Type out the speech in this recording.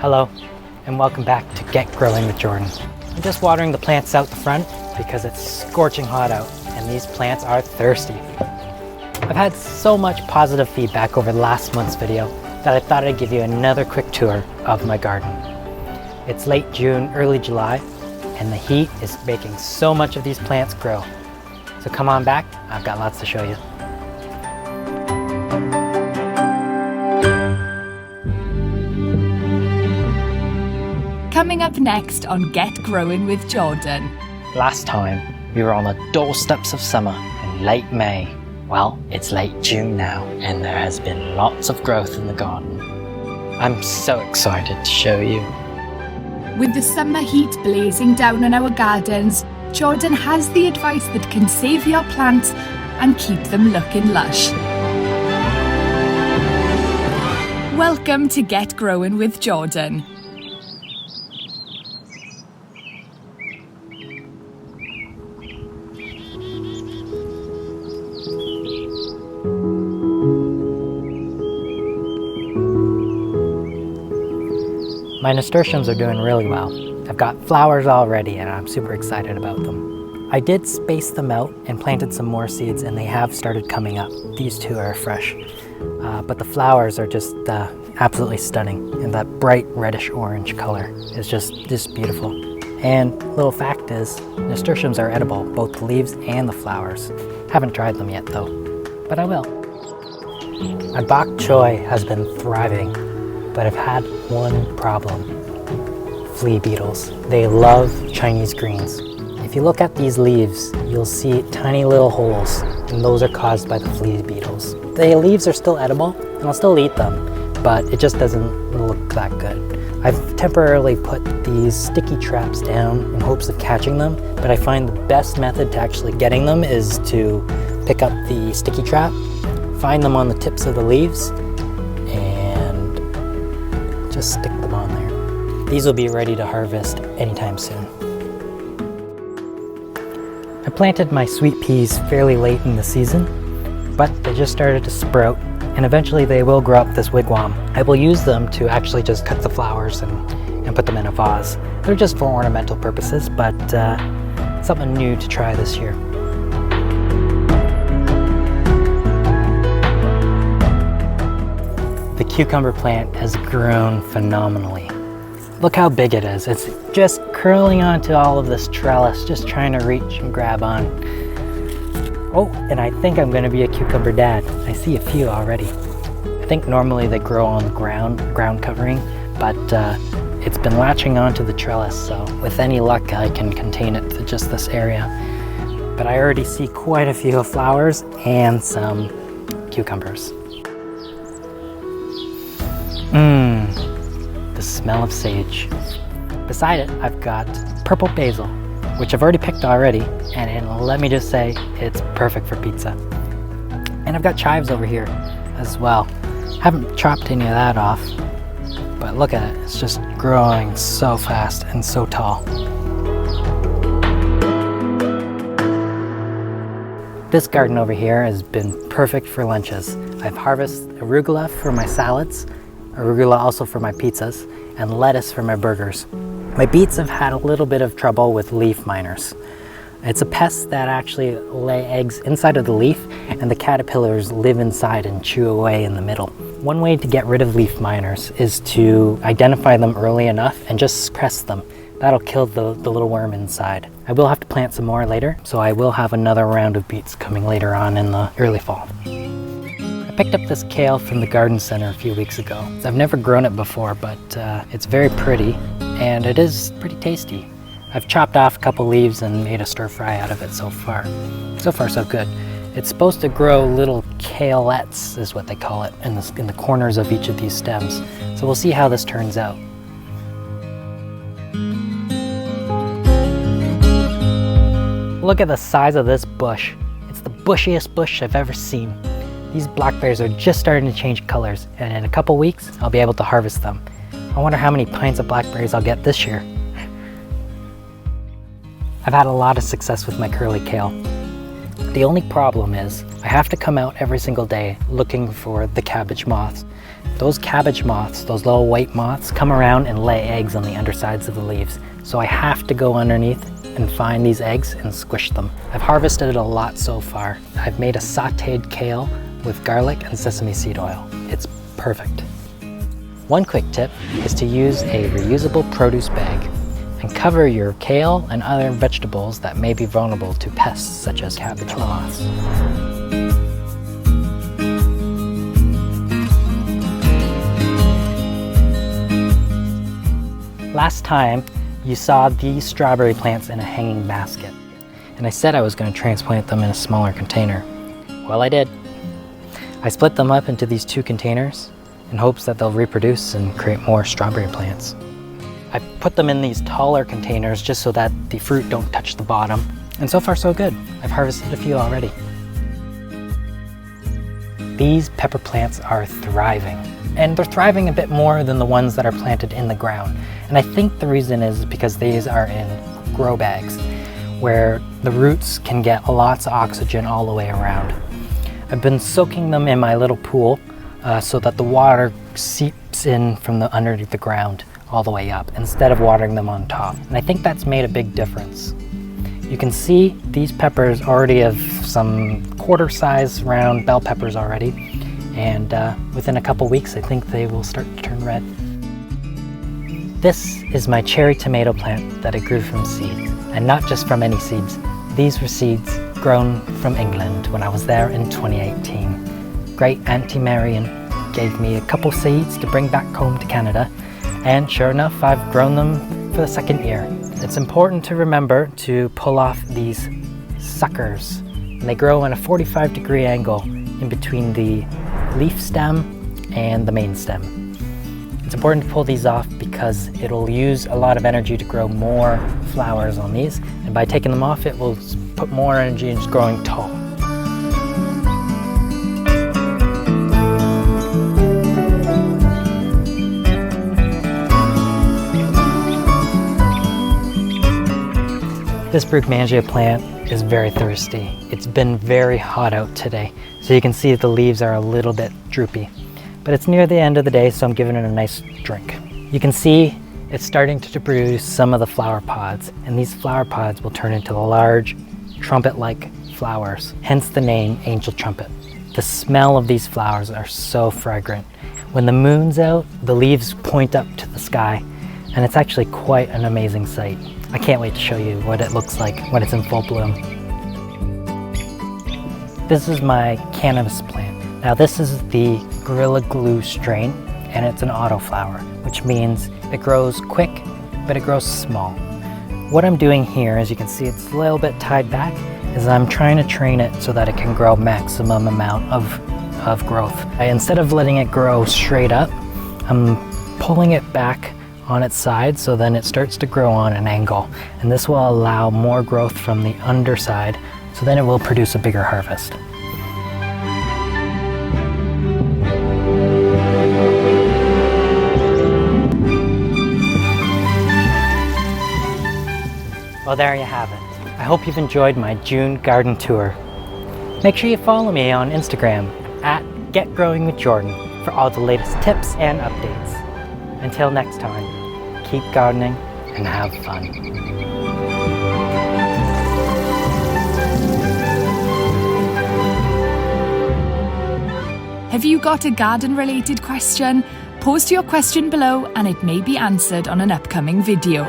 Hello, and welcome back to Get Growing with Jordan. I'm just watering the plants out the front because it's scorching hot out, and these plants are thirsty. I've had so much positive feedback over last month's video that I thought I'd give you another quick tour of my garden. It's late June, early July, and the heat is making so much of these plants grow. So come on back, I've got lots to show you. Coming up next on Get Growing with Jordan. Last time, we were on the doorsteps of summer in late May. Well, it's late June now, and there has been lots of growth in the garden. I'm so excited to show you. With the summer heat blazing down on our gardens, Jordan has the advice that can save your plants and keep them looking lush. Welcome to Get Growing with Jordan. My nasturtiums are doing really well. I've got flowers already and I'm super excited about them. I did space them out and planted some more seeds and they have started coming up. These two are fresh, but the flowers are just absolutely stunning, and that bright reddish orange color is just beautiful. And little fact is, nasturtiums are edible, both the leaves and the flowers. Haven't tried them yet though, but I will. My bok choy has been thriving, but I've had one problem: flea beetles. They love Chinese greens. If you look at these leaves, you'll see tiny little holes, and those are caused by the flea beetles. The leaves are still edible, and I'll still eat them, but it just doesn't look that good. I've temporarily put these sticky traps down in hopes of catching them, but I find the best method to actually getting them is to pick up the sticky trap, find them on the tips of the leaves, just stick them on there. These will be ready to harvest anytime soon. I planted my sweet peas fairly late in the season, but they just started to sprout, and eventually they will grow up this wigwam. I will use them to actually just cut the flowers and put them in a vase. They're just for ornamental purposes, but something new to try this year. The cucumber plant has grown phenomenally. Look how big it is. It's just curling onto all of this trellis, just trying to reach and grab on. Oh, and I think I'm gonna be a cucumber dad. I see a few already. I think normally they grow on the ground covering, but it's been latching onto the trellis, so with any luck I can contain it to just this area. But I already see quite a few flowers and some cucumbers. The smell of sage. Beside it, I've got purple basil, which I've already picked already, and let me just say, it's perfect for pizza. And I've got chives over here as well. Haven't chopped any of that off, but look at it, it's just growing so fast and so tall. This garden over here has been perfect for lunches. I've harvested arugula for my salads, arugula also for my pizzas, and lettuce for my burgers. My beets have had a little bit of trouble with leaf miners. It's a pest that actually lay eggs inside of the leaf, and the caterpillars live inside and chew away in the middle. One way to get rid of leaf miners is to identify them early enough and just suppress them. That'll kill the little worm inside. I will have to plant some more later, so I will have another round of beets coming later on in the early fall. I picked up this kale from the garden center a few weeks ago. I've never grown it before, but it's very pretty and it is pretty tasty. I've chopped off a couple leaves and made a stir fry out of it so far. So far so good. It's supposed to grow little kalelettes, is what they call it, in the corners of each of these stems. So we'll see how this turns out. Look at the size of this bush. It's the bushiest bush I've ever seen. These blackberries are just starting to change colors, and in a couple weeks, I'll be able to harvest them. I wonder how many pints of blackberries I'll get this year. I've had a lot of success with my curly kale. The only problem is I have to come out every single day looking for the cabbage moths. those cabbage moths, those little white moths, come around and lay eggs on the undersides of the leaves. So I have to go underneath and find these eggs and squish them. I've harvested a lot so far. I've made a sauteed kale with garlic and sesame seed oil. It's perfect. One quick tip is to use a reusable produce bag and cover your kale and other vegetables that may be vulnerable to pests such as cabbage moths. Last time you saw these strawberry plants in a hanging basket, and I said I was going to transplant them in a smaller container. Well, I did. I split them up into these 2 containers in hopes that they'll reproduce and create more strawberry plants. I put them in these taller containers just so that the fruit don't touch the bottom, and so far so good. I've harvested a few already. These pepper plants are thriving, and they're thriving a bit more than the ones that are planted in the ground. And I think the reason is because these are in grow bags, where the roots can get lots of oxygen all the way around. I've been soaking them in my little pool so that the water seeps in from underneath the ground all the way up, instead of watering them on top. And I think that's made a big difference. You can see these peppers already have some quarter-size round bell peppers already, and within a couple weeks I think they will start to turn red. This is my cherry tomato plant that I grew from seeds, and not just from any seeds. These were seeds grown from England when I was there in 2018. Great Auntie Marion gave me a couple seeds to bring back home to Canada, and sure enough, I've grown them for the 2nd year. It's important to remember to pull off these suckers. And they grow in a 45-degree angle in between the leaf stem and the main stem. It's important to pull these off because it'll use a lot of energy to grow more flowers on these, and by taking them off it will put more energy into growing tall. This Brugmansia plant is very thirsty. It's been very hot out today, so you can see the leaves are a little bit droopy. But it's near the end of the day, so I'm giving it a nice drink. You can see it's starting to produce some of the flower pods, and these flower pods will turn into large trumpet-like flowers, hence the name Angel Trumpet. The smell of these flowers are so fragrant. When the moon's out, the leaves point up to the sky, and it's actually quite an amazing sight. I can't wait to show you what it looks like when it's in full bloom. This is my cannabis plant. Now this is the Gorilla Glue strain, and it's an autoflower, which means it grows quick, but it grows small. What I'm doing here, as you can see, it's a little bit tied back, is I'm trying to train it so that it can grow maximum amount of growth. Instead of letting it grow straight up, I'm pulling it back on its side so then it starts to grow on an angle, and this will allow more growth from the underside, so then it will produce a bigger harvest. Well, there you have it. I hope you've enjoyed my June garden tour. Make sure you follow me on Instagram at GetGrowingWithJordan for all the latest tips and updates. Until next time, keep gardening and have fun. Have you got a garden-related question? Post your question below and it may be answered on an upcoming video.